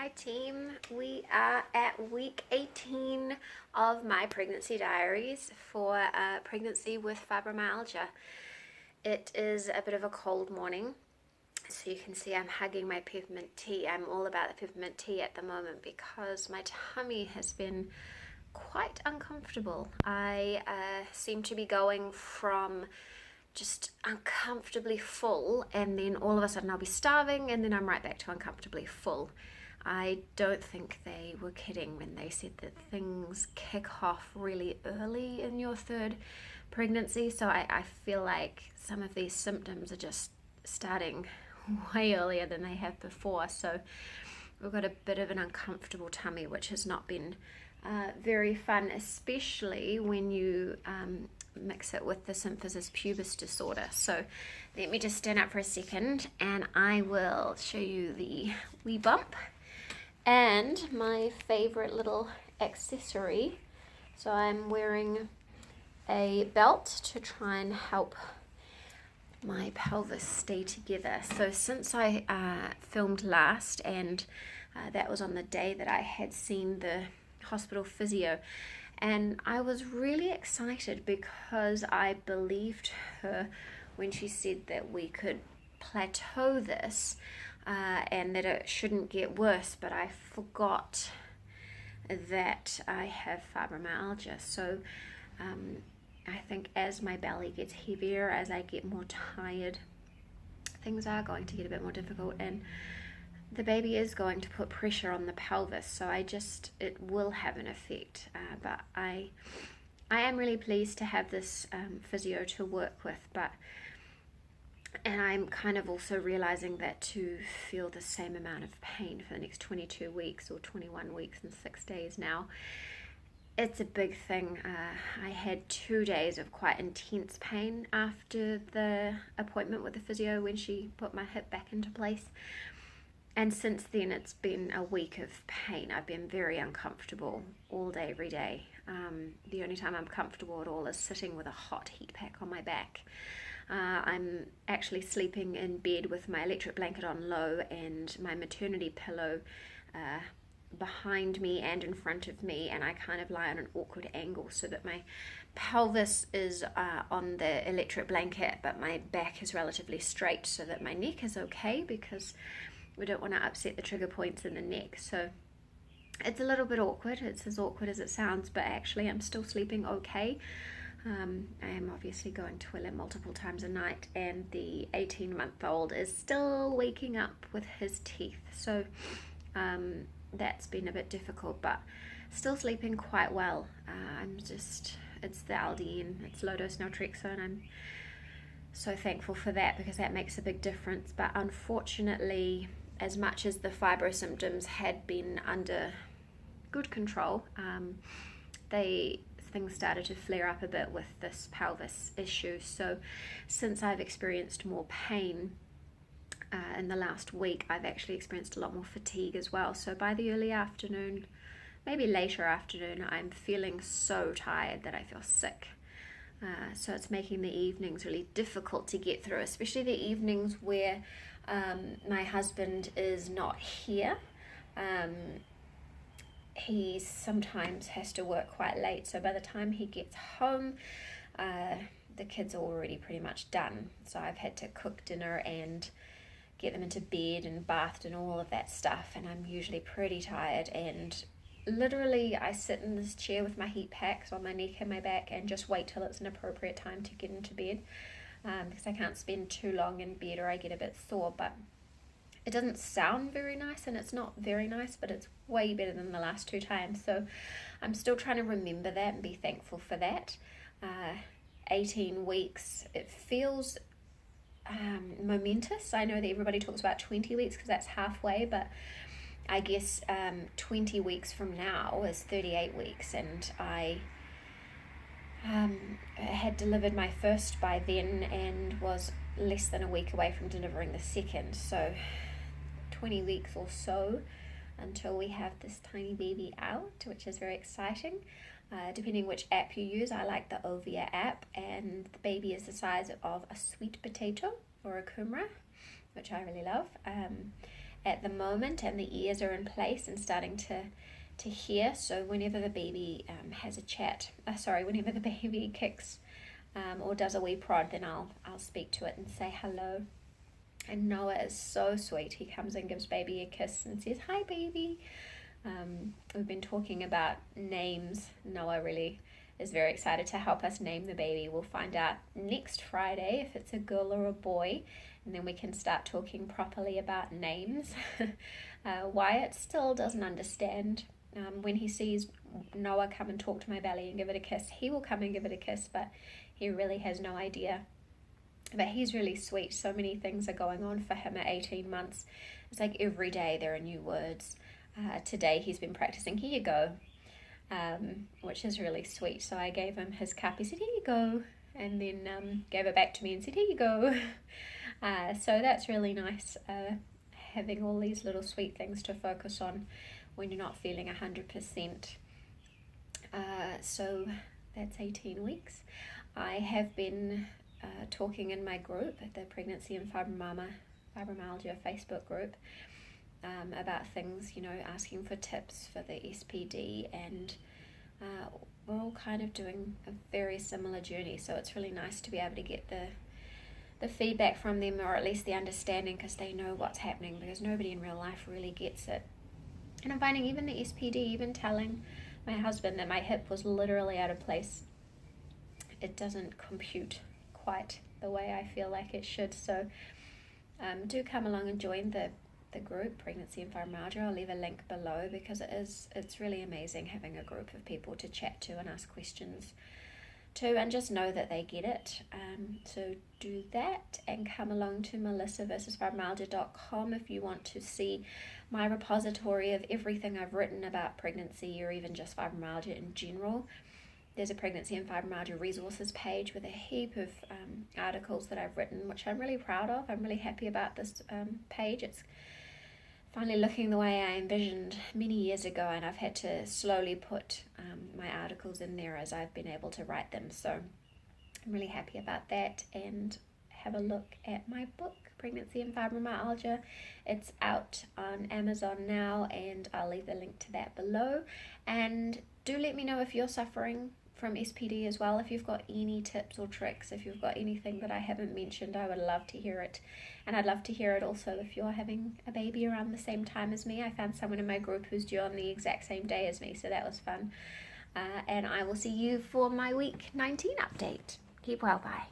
Hi team, we are at week 18 of my pregnancy diaries for pregnancy with fibromyalgia. It is a bit of a cold morning, so you can see I'm hugging my peppermint tea. I'm all about the peppermint tea at the moment because my tummy has been quite uncomfortable. I seem to be going from just uncomfortably full, and then all of a sudden I'll be starving, and then I'm right back to uncomfortably full. I don't think they were kidding when they said that things kick off really early in your third pregnancy. So I feel like some of these symptoms are just starting way earlier than they have before. So we've got a bit of an uncomfortable tummy, which has not been very fun, especially when you mix it with the symphysis pubis disorder. So let me just stand up for a second and I will show you the wee bump and my favorite little accessory. So I'm wearing a belt to try and help my pelvis stay together. So since I filmed last, and that was on the day that I had seen the hospital physio, and I was really excited because I believed her when she said that we could plateau this and that it shouldn't get worse, but I forgot that I have fibromyalgia. So I think as my belly gets heavier, as I get more tired, things are going to get a bit more difficult, and the baby is going to put pressure on the pelvis, so it will have an effect. But I am really pleased to have this physio to work with, and I'm kind of also realizing that to feel the same amount of pain for the next 22 weeks or 21 weeks and 6 days now, it's a big thing. I had 2 days of quite intense pain after the appointment with the physio when she put my hip back into place. And since then, it's been a week of pain. I've been very uncomfortable all day, every day. The only time I'm comfortable at all is sitting with a hot heat pack on my back. I'm actually sleeping in bed with my electric blanket on low and my maternity pillow behind me and in front of me, and I kind of lie on an awkward angle so that my pelvis is on the electric blanket, but my back is relatively straight so that my neck is okay, because we don't want to upset the trigger points in the neck. So it's a little bit awkward. It's as awkward as it sounds, but actually I'm still sleeping okay. I am obviously going to toilet multiple times a night, and the 18-month-old is still waking up with his teeth. So that's been a bit difficult, but still sleeping quite well. It's the Aldean, it's low-dose naltrexone. I'm so thankful for that because that makes a big difference. But unfortunately, as much as the fibro symptoms had been under good control, things started to flare up a bit with this pelvis issue. So since I've experienced more pain in the last week, I've actually experienced a lot more fatigue as well. So by the early afternoon, maybe later afternoon, I'm feeling so tired that I feel sick. So it's making the evenings really difficult to get through, especially the evenings where my husband is not here. He sometimes has to work quite late, so by the time he gets home, the kids are already pretty much done. So I've had to cook dinner and get them into bed and bathed and all of that stuff, and I'm usually pretty tired, and literally I sit in this chair with my heat packs on my neck and my back and just wait till it's an appropriate time to get into bed, because I can't spend too long in bed or I get a bit sore. But it doesn't sound very nice, and it's not very nice, but it's way better than the last 2 times. So I'm still trying to remember that and be thankful for that. 18 weeks, it feels momentous. I know that everybody talks about 20 weeks because that's halfway, but I guess 20 weeks from now is 38 weeks, and I had delivered my first by then and was less than a week away from delivering the second. So 20 weeks or so until we have this tiny baby out, which is very exciting. Depending which app you use, I like the Ovia app, and the baby is the size of a sweet potato or a kumara, which I really love. at the moment, and the ears are in place and starting to hear. So whenever the baby has a chat, whenever the baby kicks or does a wee prod, then I'll speak to it and say hello. And Noah is so sweet. He comes and gives baby a kiss and says, "Hi, baby." We've been talking about names. Noah really is very excited to help us name the baby. We'll find out next Friday if it's a girl or a boy, and then we can start talking properly about names. Wyatt still doesn't understand. When he sees Noah come and talk to my belly and give it a kiss, he will come and give it a kiss, but he really has no idea. But he's really sweet. So many things are going on for him at 18 months. It's like every day there are new words. Today he's been practicing, "Here you go," which is really sweet. So I gave him his cup. He said, "Here you go," and then gave it back to me and said, "Here you go." So that's really nice, having all these little sweet things to focus on when you're not feeling 100%. So that's 18 weeks. I have been talking in my group, the Pregnancy and Fibromyalgia Facebook group, about things, asking for tips for the SPD, and we're all kind of doing a very similar journey, so it's really nice to be able to get the feedback from them, or at least the understanding, because they know what's happening, because nobody in real life really gets it. And I'm finding even the SPD, even telling my husband that my hip was literally out of place, it doesn't compute quite the way I feel like it should. So do come along and join the group, Pregnancy and Fibromyalgia. I'll leave a link below, because it's really amazing having a group of people to chat to and ask questions to, and just know that they get it. So do that, and come along to melissaversusfibromyalgia.com if you want to see my repository of everything I've written about pregnancy, or even just fibromyalgia in general. There's a Pregnancy and Fibromyalgia resources page with a heap of articles that I've written, which I'm really proud of. I'm really happy about this page. It's finally looking the way I envisioned many years ago, and I've had to slowly put my articles in there as I've been able to write them. So I'm really happy about that. And have a look at my book, Pregnancy and Fibromyalgia. It's out on Amazon now, and I'll leave the link to that below. And do let me know if you're suffering from SPD as well. If you've got any tips or tricks, if you've got anything that I haven't mentioned, I would love to hear it. And I'd love to hear it also if you're having a baby around the same time as me. I found someone in my group who's due on the exact same day as me, so that was fun. And I will see you for my week 19 update. Keep well, bye.